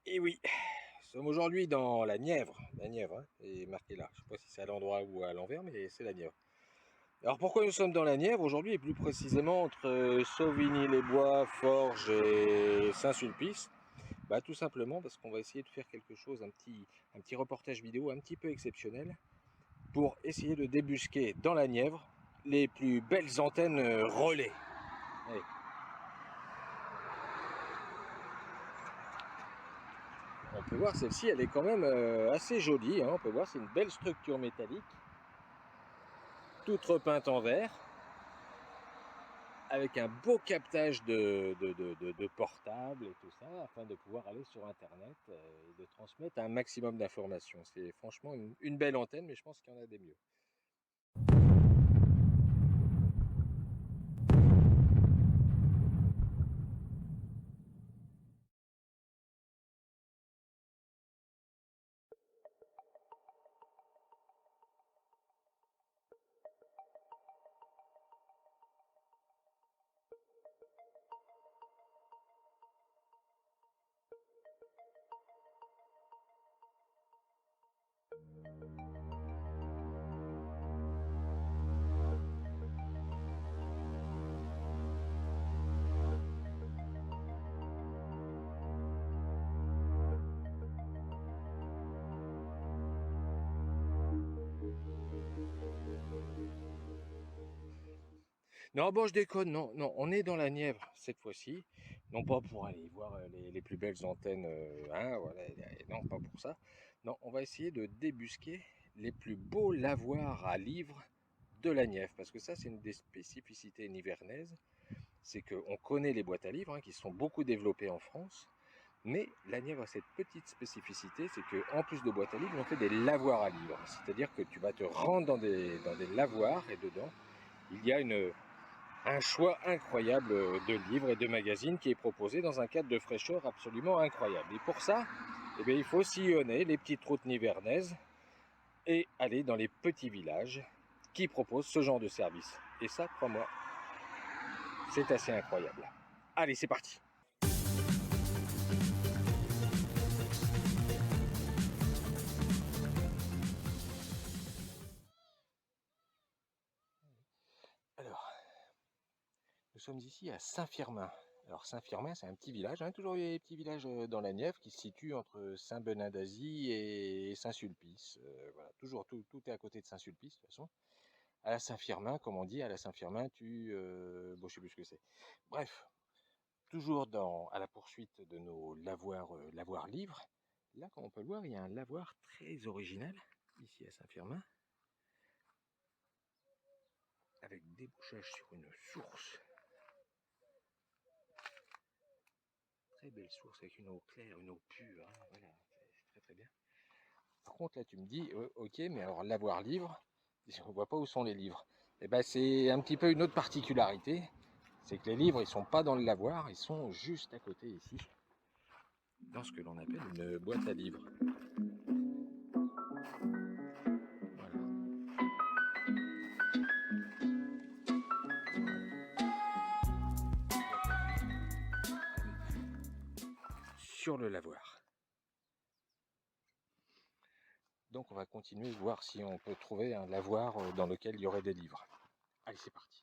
Et oui, nous sommes aujourd'hui dans la Nièvre, hein, est marqué là. Je ne sais pas si c'est à l'endroit ou à l'envers, mais c'est la Nièvre. Alors pourquoi nous sommes dans la Nièvre aujourd'hui, et plus précisément entre Sauvigny-les-Bois, Forges et Saint-Sulpice? Bah, tout simplement parce qu'on va essayer de faire quelque chose, un petit reportage vidéo un petit peu exceptionnel, pour essayer de débusquer dans la Nièvre les plus belles antennes relais. Allez. On peut voir celle-ci, elle est quand même assez jolie, hein. On peut voir, c'est une belle structure métallique, toute repeinte en vert, avec un beau captage de portable et tout ça, afin de pouvoir aller sur Internet et de transmettre un maximum d'informations. C'est franchement une belle antenne, mais je pense qu'il y en a des mieux. Non, bon, je déconne, non, non, on est dans la Nièvre cette fois-ci, non pas pour aller voir les plus belles antennes, hein, voilà, non, pas pour ça. Non, on va essayer de débusquer les plus beaux lavoirs à livres de la Nièvre, parce que ça, c'est une des spécificités nivernaises, c'est qu'on connaît les boîtes à livres, hein, qui sont beaucoup développées en France, mais la Nièvre a cette petite spécificité, c'est qu'en plus de boîtes à livres, on fait des lavoirs à livres, c'est-à-dire que tu vas te rendre dans des lavoirs, et dedans, il y a un choix incroyable de livres et de magazines qui est proposé dans un cadre de fraîcheur absolument incroyable. Et pour ça, eh bien, il faut sillonner les petites routes nivernaises et aller dans les petits villages qui proposent ce genre de service. Et ça, crois-moi, c'est assez incroyable. Allez, c'est parti. Alors, nous sommes ici à Saint-Firmin. Alors Saint-Firmin, c'est un petit village, hein, toujours les petits villages dans la Nièvre qui se situe entre Saint-Benin-d'Azy et Saint-Sulpice. Voilà, toujours tout est à côté de Saint-Sulpice de toute façon. À la Saint-Firmin, comme on dit, à la Saint-Firmin, bon, je sais plus ce que c'est. Bref, toujours à la poursuite de nos lavoirs livres. Là, comme on peut le voir, il y a un lavoir très original ici à Saint-Firmin, avec débouchage sur une source. Très belle source avec une eau claire, une eau pure, hein, voilà, c'est très très bien. Par contre, là, tu me dis, ok, mais alors lavoir livre, on voit pas où sont les livres. Et ben, c'est un petit peu une autre particularité, c'est que les livres, ils sont pas dans le lavoir, ils sont juste à côté ici, dans ce que l'on appelle une boîte à livres. Voilà. Sur le lavoir. Donc on va continuer, voir si on peut trouver un lavoir dans lequel il y aurait des livres. Allez, c'est parti.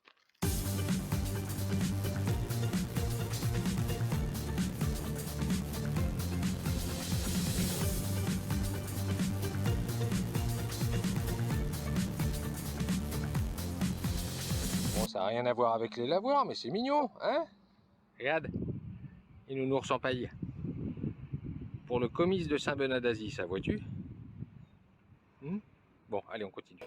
Bon, ça n'a rien à voir avec les lavoirs, mais c'est mignon, hein? Regarde, et nounours en paille. Pour le comice de Saint-Benin-d'Azy, ça vois-tu? Bon, allez, on continue.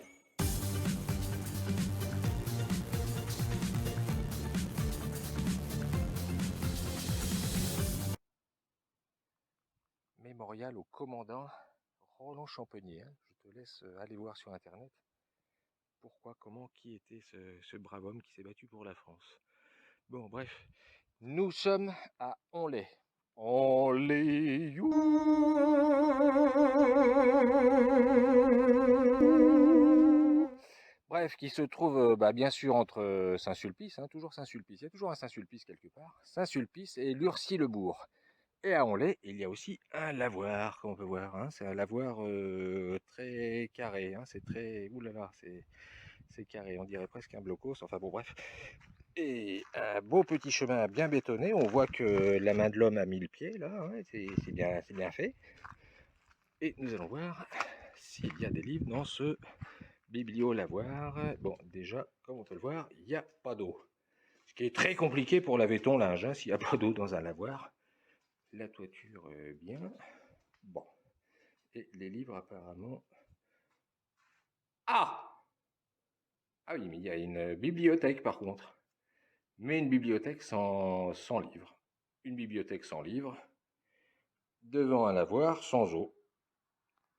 Mémorial au commandant Roland Champenier, hein. Je te laisse aller voir sur internet pourquoi, comment, qui était ce brave homme qui s'est battu pour la France. Bon, bref, nous sommes à Onlay. Onlay, you. Bref, qui se trouve bien sûr entre Saint-Sulpice, hein, toujours Saint-Sulpice, il y a toujours un Saint-Sulpice quelque part, Saint-Sulpice et Lurcy-le-Bourg. Et à Onlay, il y a aussi un lavoir, comme on peut voir, hein. C'est un lavoir très carré, hein. C'est très... Ouh là là, c'est carré, on dirait presque un blocos, enfin bon bref. Et un beau petit chemin bien bétonné, on voit que la main de l'homme a mis le pied là, hein. C'est bien fait. Et nous allons voir s'il y a des livres dans ce biblio-lavoir. Bon, déjà, comme on peut le voir, il n'y a pas d'eau. Ce qui est très compliqué pour laver ton linge, hein, s'il n'y a pas d'eau dans un lavoir. La toiture, bien. Bon. Et les livres, apparemment... Ah! Ah oui, mais il y a une bibliothèque, par contre. Mais une bibliothèque sans livres. Une bibliothèque sans livres. Devant un lavoir, sans eau.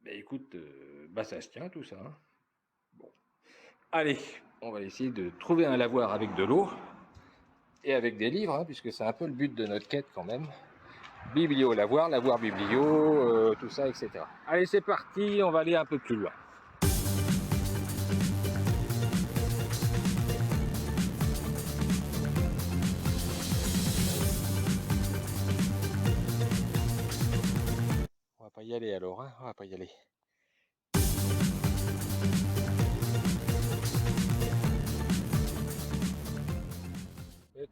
Ben écoute, bah ça se tient tout ça, hein. Bon. Allez, on va essayer de trouver un lavoir avec de l'eau. Et avec des livres, hein, puisque c'est un peu le but de notre quête quand même. Biblio, lavoir, lavoir biblio, tout ça, etc. Allez, c'est parti, on va aller un peu plus loin. On va pas y aller alors, hein, on va pas y aller.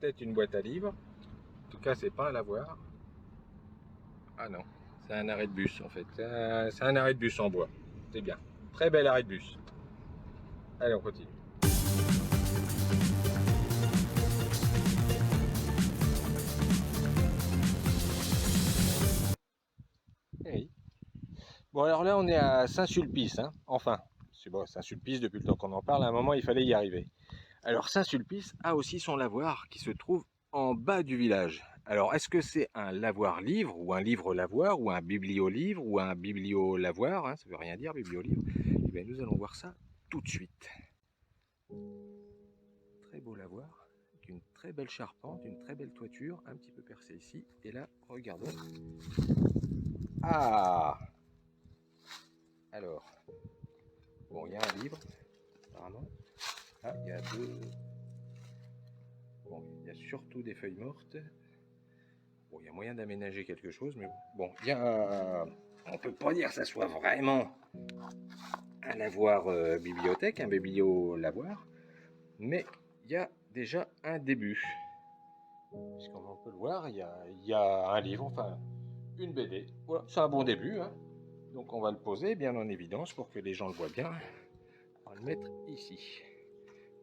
Peut-être une boîte à livres. En tout cas, c'est pas un lavoir. Ah non, c'est un arrêt de bus en fait. C'est un arrêt de bus en bois. C'est bien. Très bel arrêt de bus. Allez, on continue. Eh oui. Bon, alors là, on est à Saint-Sulpice, hein. Enfin, c'est bon, Saint-Sulpice, depuis le temps qu'on en parle, à un moment, il fallait y arriver. Alors, Saint-Sulpice a aussi son lavoir qui se trouve en bas du village. Alors, est-ce que c'est un lavoir-livre, ou un livre-lavoir, ou un biblio-livre, ou un biblio-lavoir, hein, ça veut rien dire, biblio-livre. Eh bien, nous allons voir ça tout de suite. Très beau lavoir, avec une très belle charpente, une très belle toiture, un petit peu percée ici. Et là, regardons. Ah! Alors, bon, il y a un livre, apparemment. Ah, il y a deux... Bon, il y a surtout des feuilles mortes. Bon, il y a moyen d'aménager quelque chose, mais bon, il y a... On peut pas dire que ça soit vraiment un lavoir bibliothèque, un biblio-lavoir, mais il y a déjà un début. Puisqu'on peut le voir, il y a un livre, enfin, une BD. Voilà, c'est un bon début, hein. Donc on va le poser bien en évidence pour que les gens le voient bien. On va le mettre ici.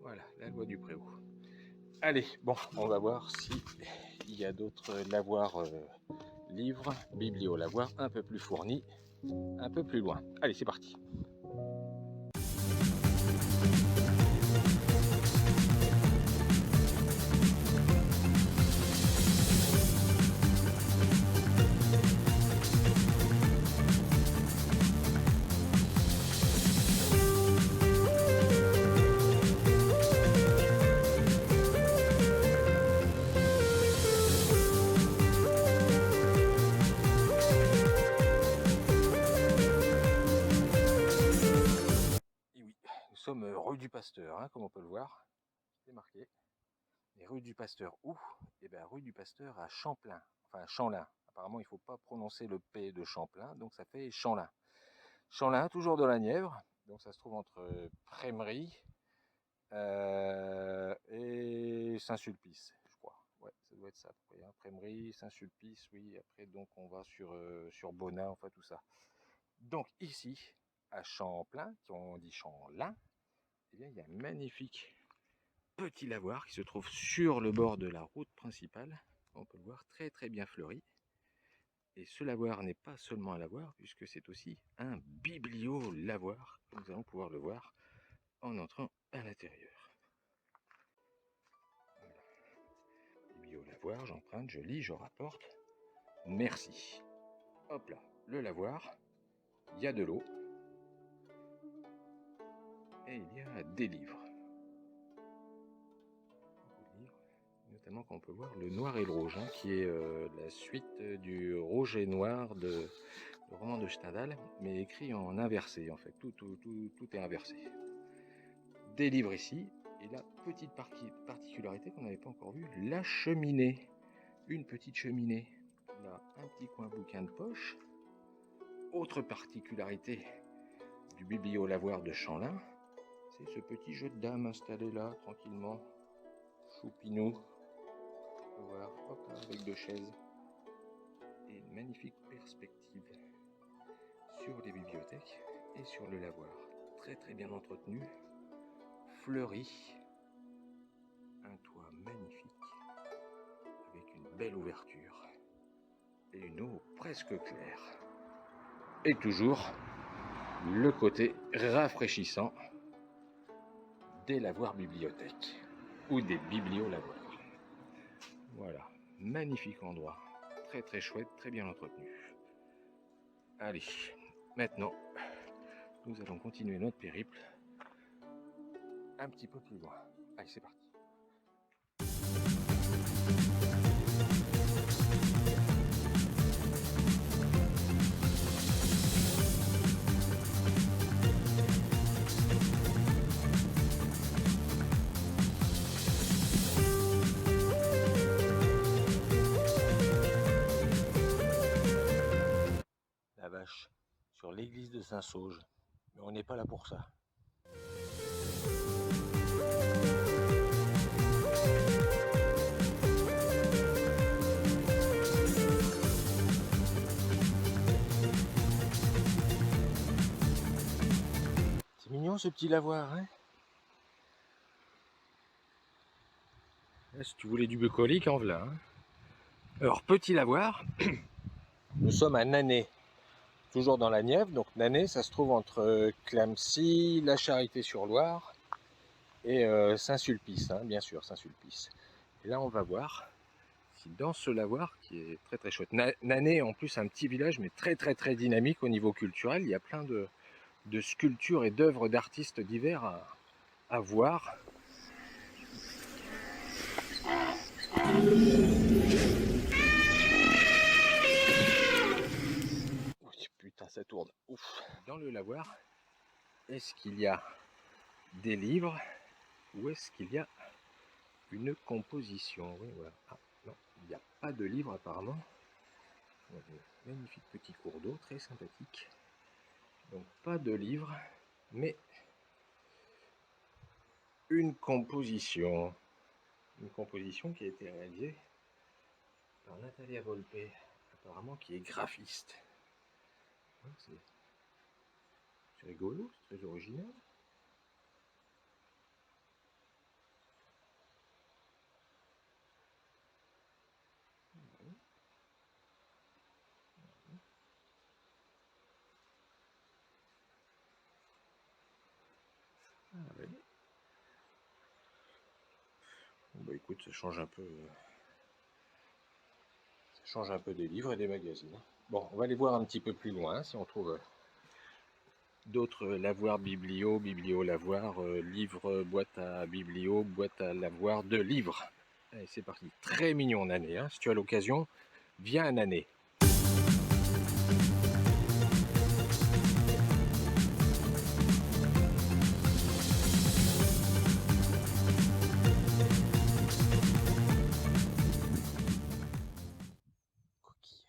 Voilà, la loi du préau. Allez, bon, on va voir si il y a d'autres lavoirs livres, biblio-lavoirs un peu plus fournis, un peu plus loin. Allez, c'est parti. Et oui, nous sommes rue du Pasteur, hein, comme on peut le voir. C'est marqué. Et rue du Pasteur où? Eh bien, rue du Pasteur à Champlain, enfin Champlain. Apparemment, il ne faut pas prononcer le P de Champlain, donc ça fait Champlain. Champlain, toujours dans la Nièvre, donc ça se trouve entre Prémery et Saint-Sulpice, je crois. Ouais, ça doit être ça. Après, hein. Prémery, Saint-Sulpice, oui. Après, donc on va sur Bonin, enfin tout ça. Donc ici, à Champlain, qui on dit Champlain, eh bien, il y a un magnifique petit lavoir qui se trouve sur le bord de la route principale. On peut le voir très très bien fleuri. Et ce lavoir n'est pas seulement un lavoir, puisque c'est aussi un biblio-lavoir. Nous allons pouvoir le voir en entrant à l'intérieur. Voilà. Biblio-lavoir, j'emprunte, je lis, je rapporte. Merci. Hop là, le lavoir. Il y a de l'eau. Et il y a des livres. Notamment quand on peut voir le noir et le rouge, hein, qui est la suite du rouge et noir de le roman de Stendhal, mais écrit en inversé en fait, tout est inversé. Des livres ici, et la petite particularité qu'on n'avait pas encore vue, la cheminée, une petite cheminée. Là, un petit coin bouquin de poche. Autre particularité du bibliolavoir de Chanlin, c'est ce petit jeu de dames installé là, tranquillement. Choupinou. On peut voir, hop, avec 2 chaises. Et une magnifique perspective sur les bibliothèques et sur le lavoir. Très très bien entretenu, fleuri, un toit magnifique avec une belle ouverture et une eau presque claire. Et toujours le côté rafraîchissant des lavoirs bibliothèques ou des bibliolavoirs. Voilà, magnifique endroit, très très chouette, très bien entretenu. Allez, maintenant, nous allons continuer notre périple un petit peu plus loin. Allez, c'est parti. La vache, sur l'église de Saint-Sauge, mais on n'est pas là pour ça. C'est mignon ce petit lavoir, hein? Là, si tu voulais du bucolique, en voilà. Hein. Alors, petit lavoir, nous sommes à Nanay, toujours dans la Nièvre. Donc Nanay, ça se trouve entre Clamecy, La Charité-sur-Loire et Saint-Sulpice, hein, bien sûr, Saint-Sulpice. Et là, on va voir si dans ce lavoir, qui est très très chouette. Nanay, en plus, un petit village, mais très très très dynamique au niveau culturel. Il y a plein de sculptures et d'œuvres d'artistes divers à voir. Putain, ça tourne. Ouf. Dans le lavoir, est-ce qu'il y a des livres ou est-ce qu'il y a une composition? Oui, voilà. Ah, non, il n'y a pas de livre apparemment. Magnifique petit cours d'eau, très sympathique. Donc pas de livre, mais une composition. Une composition qui a été réalisée par Natalia Volpe, apparemment qui est graphiste. C'est rigolo, c'est très original. Ah, oui. Bon, bah écoute, ça change un peu des livres et des magazines. Bon, on va aller voir un petit peu plus loin si on trouve d'autres lavoirs biblio-lavoirs, livres, boîte à biblio, boîte à lavoir de livres. Allez, c'est parti. Très mignon Nanay, hein. Si tu as l'occasion, viens à Nanay. Coquille.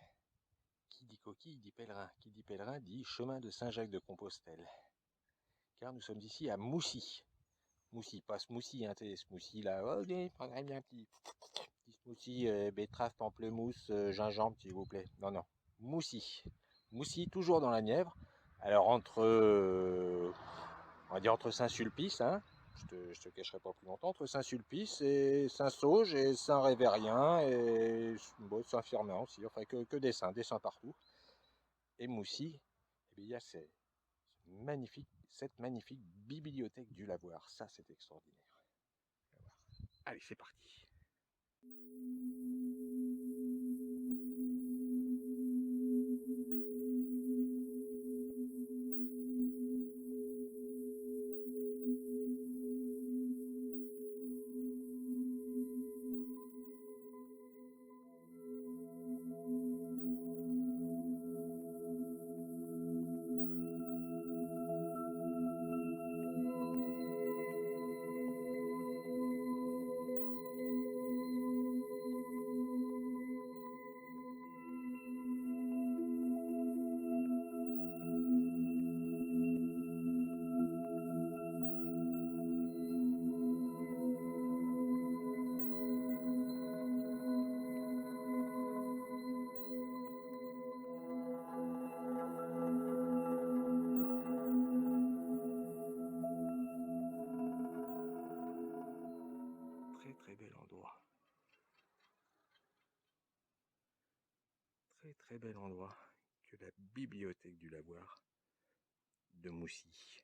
Qui dit coquille dit pèlerin. Qui dit pèlerin dit chemin de Saint-Jacques-de-Compostelle. Car nous sommes ici à Moussy. Moussy, pas smoothie, hein, t'es smoothie là. Oh, oui, prendrais bien un petit smoothie, betterave, pamplemousse, gingembre, s'il vous plaît. Non, non. Moussy. Moussy, toujours dans la Nièvre. Alors, on va dire entre Saint-Sulpice, hein. Je te cacherai pas plus longtemps. Entre Saint-Sulpice et Saint-Sauge et Saint-Révérien et bon, Saint-Firmin aussi. Enfin, que des saints partout. Et Moussy, eh bien, il y a cette magnifique bibliothèque du lavoir. Ça, c'est extraordinaire. Allez, c'est parti. très bel endroit. Très très bel endroit que la bibliothèque du lavoir de Moussy.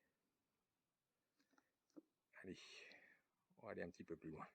Allez, on va aller un petit peu plus loin.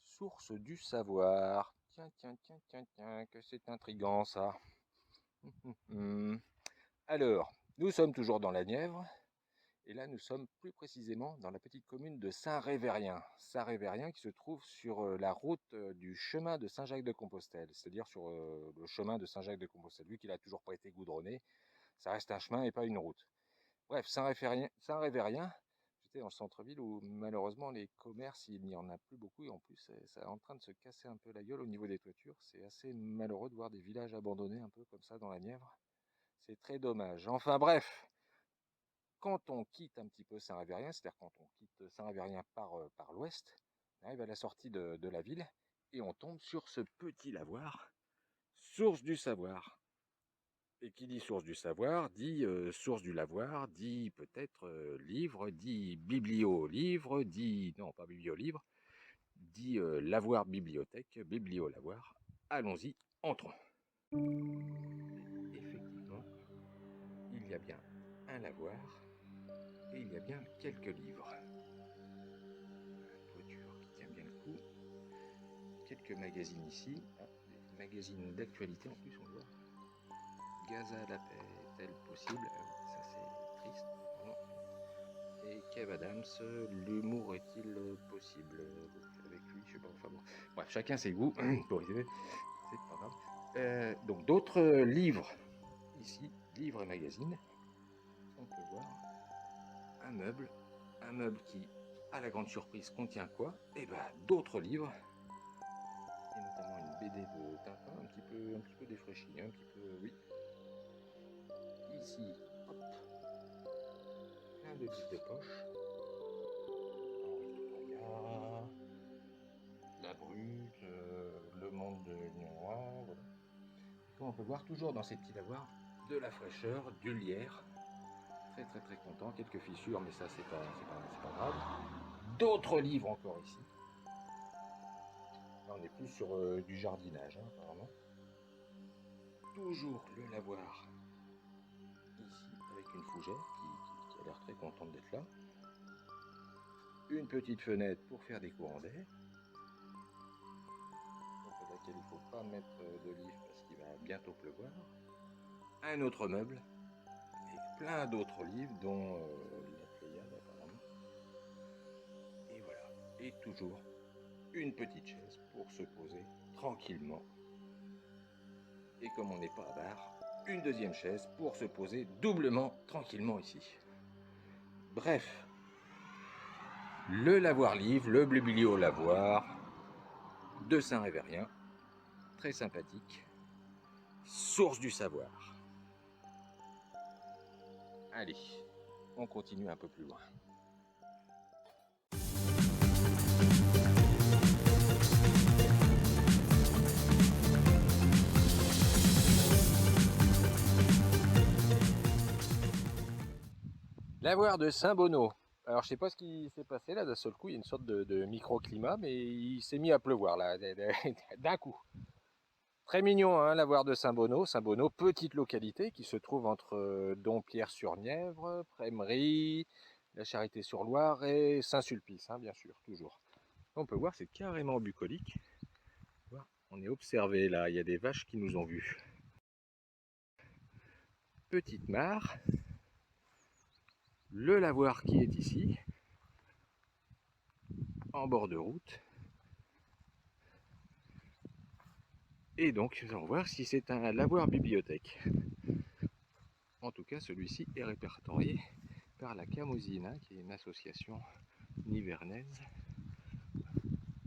Source du savoir. Tiens, tiens, tiens, tiens, tiens, que c'est intriguant ça. Alors, nous sommes toujours dans la Nièvre, et là nous sommes plus précisément dans la petite commune de Saint-Révérien. Saint-Révérien qui se trouve sur la route du chemin de Saint-Jacques-de-Compostelle, c'est-à-dire sur le chemin de Saint-Jacques-de-Compostelle. Vu qu'il n'a toujours pas été goudronné, ça reste un chemin et pas une route. Bref, Saint-Révérien, j'étais dans le centre-ville où malheureusement les commerces, il n'y en a plus beaucoup et en plus ça est en train de se casser un peu la gueule au niveau des toitures. C'est assez malheureux de voir des villages abandonnés un peu comme ça dans la Nièvre. C'est très dommage. Enfin bref, quand on quitte un petit peu Saint-Révérien, c'est-à-dire quand on quitte Saint-Révérien par l'ouest, on arrive à la sortie de la ville et on tombe sur ce petit lavoir, source du savoir. Et qui dit source du savoir, dit source du lavoir, dit peut-être livre, dit biblio-livre, dit, non pas biblio-livre, dit lavoir-bibliothèque, biblio-lavoir. Allons-y, entrons. Effectivement, il y a bien un lavoir et il y a bien quelques livres. Une toiture qui tient bien le coup. Quelques magazines ici. Ah, des magazines d'actualité en plus, on voit. Gaza la paix est-elle possible? Ça c'est triste. Bon. Et Kev Adams, l'humour est-il possible avec lui? Je sais pas, enfin bon. Bref, chacun ses goûts pour rigoler, c'est pas grave. Donc d'autres livres ici, livres et magazines. On peut voir un meuble qui, à la grande surprise, contient quoi? Eh ben d'autres livres. Et notamment une BD de Tintin, un petit peu défraîchie, un petit peu, oui. Ici, hop, plein de livres de poche. Henri Touraya, La Brute, Le Monde de Noir, voilà. Et comme on peut voir, toujours dans ces petits lavoirs, de la fraîcheur, du lierre. Très très très content, quelques fissures, mais ça c'est pas grave. D'autres livres encore ici. Là on est plus sur du jardinage, hein, apparemment. Toujours le lavoir ici avec une fougère qui a l'air très contente d'être là. Une petite fenêtre pour faire des courants d'air, dans laquelle il ne faut pas mettre de livres parce qu'il va bientôt pleuvoir. Un autre meuble avec plein d'autres livres dont la Pléiade apparemment. Et voilà, et toujours une petite chaise pour se poser tranquillement. Et comme on n'est pas à bar, une deuxième chaise pour se poser doublement tranquillement ici. Bref, le lavoir livre, le biblio lavoir de Saint-Révérien, très sympathique, source du savoir. Allez, on continue un peu plus loin. Lavoir de Saint-Bonneau. Alors je sais pas ce qui s'est passé là, d'un seul coup il y a une sorte de microclimat, mais il s'est mis à pleuvoir là, d'un coup. Très mignon, hein, lavoir de Saint-Bonneau. Saint-Bonneau, petite localité qui se trouve entre Dompierre-sur-Nièvre, Prémery, la Charité-sur-Loire et Saint-Sulpice, hein, bien sûr, toujours. On peut voir, c'est carrément bucolique. On est observé là, il y a des vaches qui nous ont vus. Petite mare. Le lavoir qui est ici, en bord de route. Et donc nous allons voir si c'est un lavoir bibliothèque. En tout cas, celui-ci est répertorié par la Camousine, hein, qui est une association nivernaise.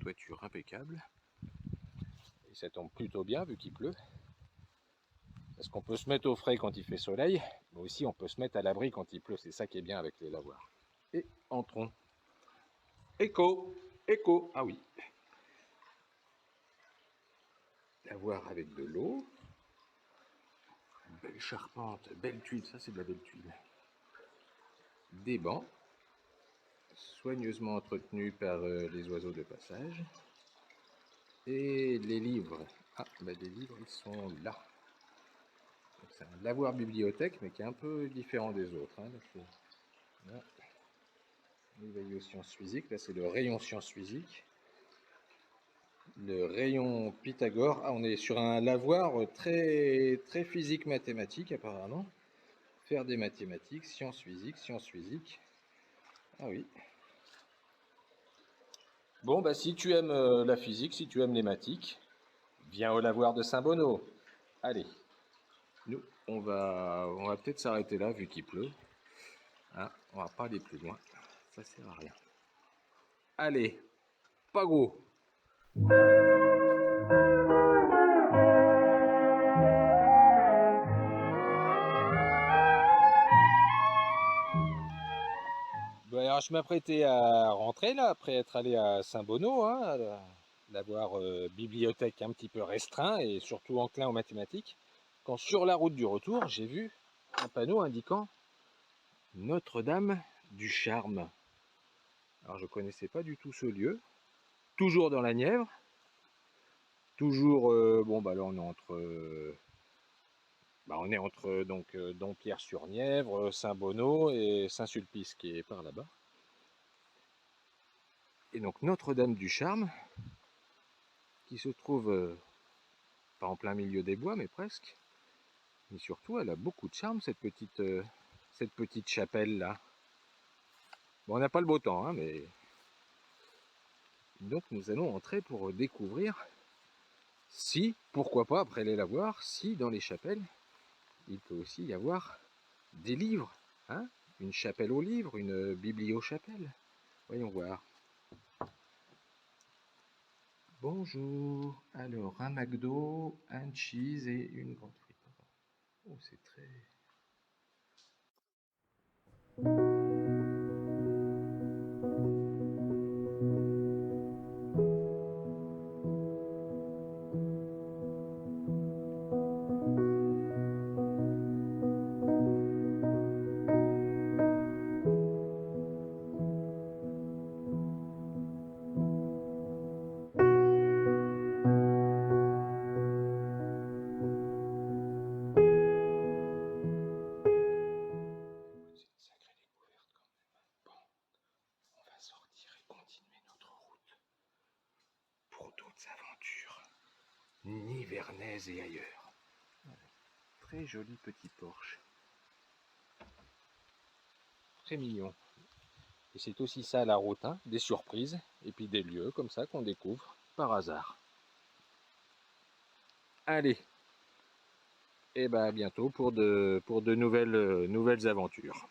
Toiture impeccable. Et ça tombe plutôt bien vu qu'il pleut. Parce qu'on peut se mettre au frais quand il fait soleil, mais aussi on peut se mettre à l'abri quand il pleut. C'est ça qui est bien avec les lavoirs. Et entrons. Écho, écho, ah oui. Lavoir avec de l'eau. Belle charpente, belle tuile, ça c'est de la belle tuile. Des bancs, soigneusement entretenus par les oiseaux de passage. Et les livres, les livres ils sont là. C'est un lavoir bibliothèque, mais qui est un peu différent des autres. Hein. Là, l'éveil aux sciences physiques, là c'est le rayon sciences physiques. Le rayon Pythagore, on est sur un lavoir très, très physique mathématique apparemment. Faire des mathématiques, sciences physiques. Ah oui. Bon, bah si tu aimes la physique, si tu aimes les mathématiques, viens au lavoir de Saint-Bonneau. Allez, nous, on va peut-être s'arrêter là vu qu'il pleut. Hein, on va pas aller plus loin, ça sert à rien. Allez, Pago. Bon, alors, je m'apprêtais à rentrer là, après être allé à Saint-Bonneau, hein, l'avoir bibliothèque un petit peu restreint et surtout enclin aux mathématiques, quand sur la route du retour, j'ai vu un panneau indiquant Notre-Dame du Charme. Alors je connaissais pas du tout ce lieu, toujours dans la Nièvre, toujours, bon bah là on est entre donc Dompierre-sur-Nièvre, Saint-Bonneau et Saint-Sulpice qui est par là-bas. Et donc Notre-Dame du Charme, qui se trouve pas en plein milieu des bois, mais presque. Mais surtout, elle a beaucoup de charme, cette petite chapelle là. Bon, on n'a pas le beau temps, hein, mais donc nous allons entrer pour découvrir si, pourquoi pas, après aller la voir, si dans les chapelles, il peut aussi y avoir des livres, hein, une chapelle aux livres, une bibliochapelle. Voyons voir. Bonjour. Alors, un McDo, un cheese et une grande frite. Oh, c'est très... sortir et continuer notre route pour d'autres aventures nivernaises et ailleurs. Voilà. Très joli petit Porsche. Très mignon. Et c'est aussi ça la route, hein, des surprises et puis des lieux comme ça qu'on découvre par hasard. Allez, et à bientôt pour de nouvelles aventures.